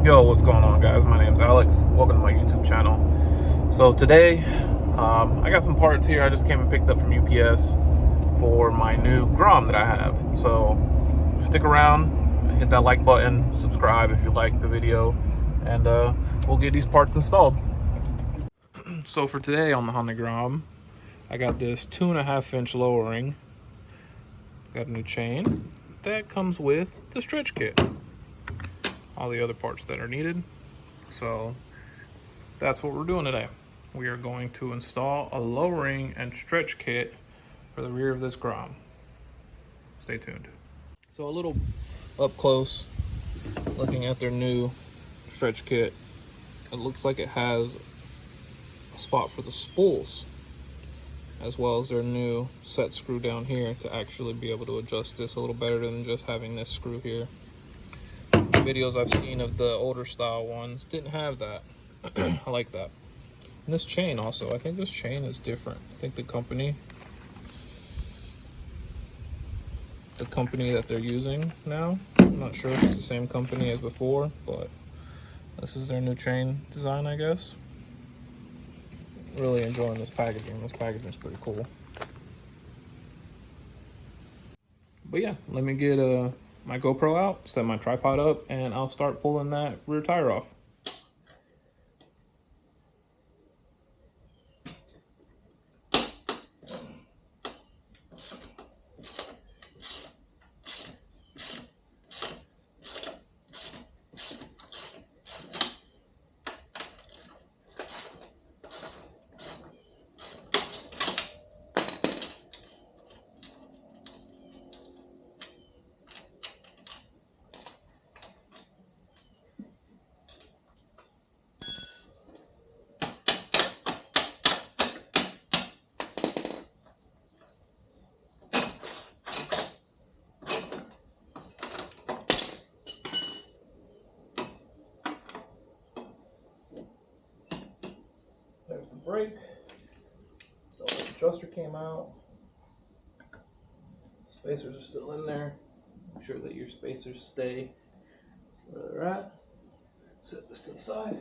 Yo, what's going on, guys? My name's Alex. Welcome to my YouTube channel. So today, I got some parts here I just came and picked up from UPS for my new GROM that I have. So stick around, hit that like button, subscribe if you like the video, and we'll get these parts installed. So for today on the Honda GROM, I got this 2.5-inch lowering. Got a new chain that comes with the stretch kit. All the other parts that are needed. So that's what we're doing today. We are going to install a lowering and stretch kit for the rear of this GROM. Stay tuned. So a little up close, looking at their new stretch kit, it looks like it has a spot for the spools, as well as their new set screw down here to actually be able to adjust this a little better than just having this screw here. Videos I've seen of the older style ones didn't have that. I like that. And this chain also, I think this chain is different. I think the company that they're using now, I'm not sure if it's the same company as before, but this is their new chain design, I guess. Really enjoying this packaging. This packaging is pretty cool. But yeah, let me get my GoPro out, set my tripod up, and I'll start pulling that rear tire off. There's the brake. The adjuster came out. Spacers are still in there. Make sure that your spacers stay where they're at. Set this to the side.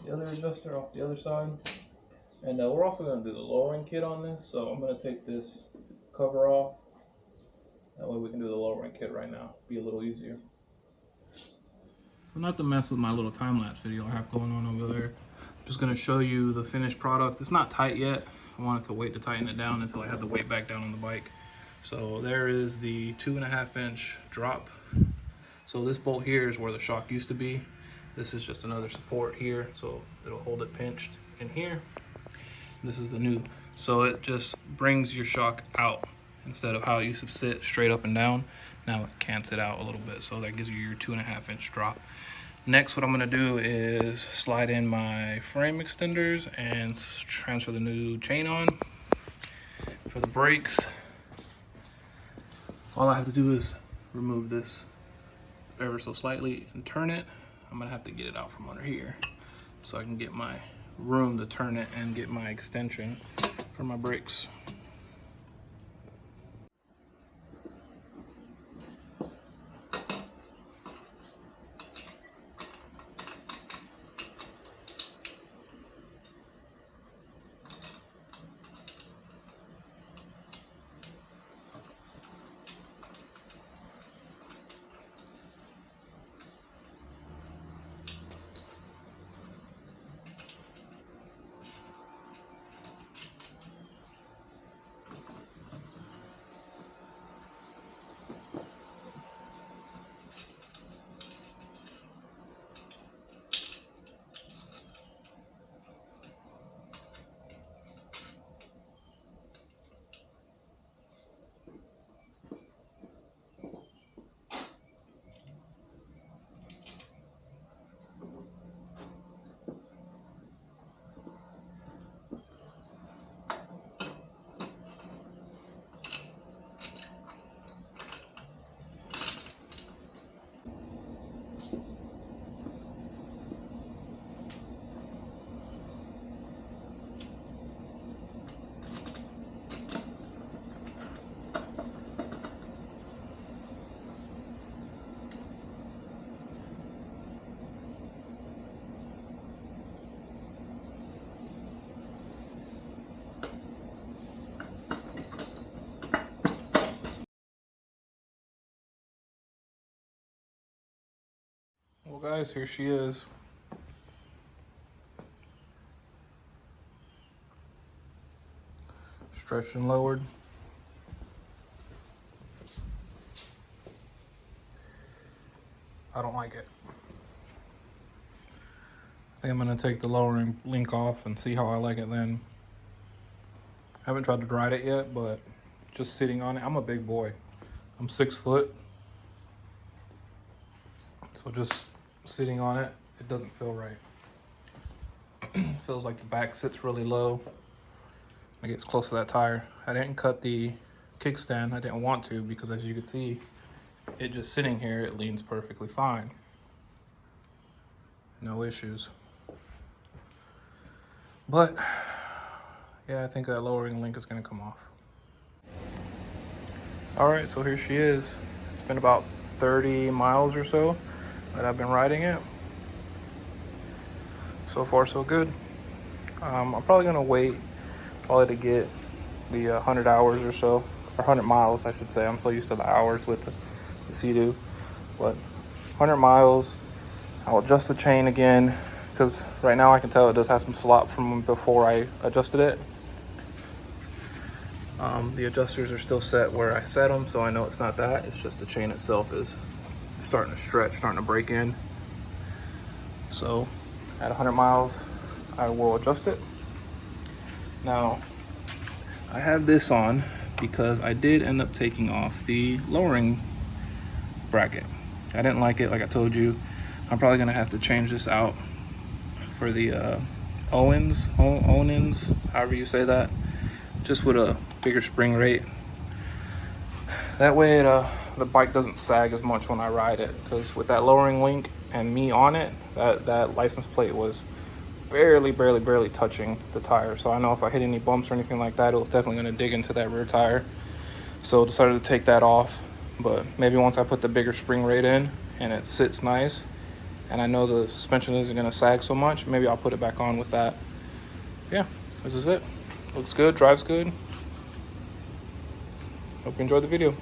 The other adjuster off the other side. And we're also going to do the lowering kit on this. So I'm going to take this cover off. That way we can do the lowering kit right now. Be a little easier. So not to mess with my little time-lapse video I have going on over there, I'm just going to show you the finished product. It's not tight yet. I wanted to wait to tighten it down until I had the weight back down on the bike. So there is the 2.5-inch drop. So this bolt here is where the shock used to be. This is just another support here, so it'll hold it pinched in here. This is the new. So it just brings your shock out instead of how it used to sit straight up and down. Now it cants it out a little bit, so that gives you your 2.5-inch drop. Next, what I'm gonna do is slide in my frame extenders and transfer the new chain on. For the brakes, all I have to do is remove this ever so slightly and turn it. I'm gonna have to get it out from under here so I can get my room to turn it and get my extension for my brakes. guys, here she is. Stretched and lowered. I don't like it. I think I'm gonna take the lowering link off and see how I like it then. I haven't tried to ride it yet, but just sitting on it, I'm a big boy. I'm 6 foot. So just sitting on it, it doesn't feel right. Feels like the back sits really low. It gets close to that tire. I didn't cut the kickstand. I didn't want to because, as you can see, it just sitting here, it leans perfectly fine. No issues. But yeah, I think that lowering link is gonna come off. All right, so here she is. It's been about 30 miles or so that I've been riding it. So far, so good. I'm probably gonna wait to get the 100 hours or so, or 100 miles, I should say. I'm so used to the hours with the Sea-Doo, but 100 miles. I'll adjust the chain again because right now I can tell it does have some slop from before I adjusted it. The adjusters are still set where I set them, so I know it's not that. It's just the chain itself is starting to stretch, starting to break in. So at 100 miles, I will adjust it. Now, I have this on because I did end up taking off the lowering bracket. I didn't like it, like I told you. I'm probably gonna have to change this out for the Owens, however you say that, just with a bigger spring rate. That way the bike doesn't sag as much when I ride it, because with that lowering link and me on it, that license plate was barely touching the tire. So I know if I hit any bumps or anything like that, it was definitely going to dig into that rear tire. So decided to take that off. But maybe once I put the bigger spring rate in and it sits nice and I know the suspension isn't going to sag so much, maybe I'll put it back on with that. Yeah, this is it. Looks good, drives good. Hope you enjoyed the video.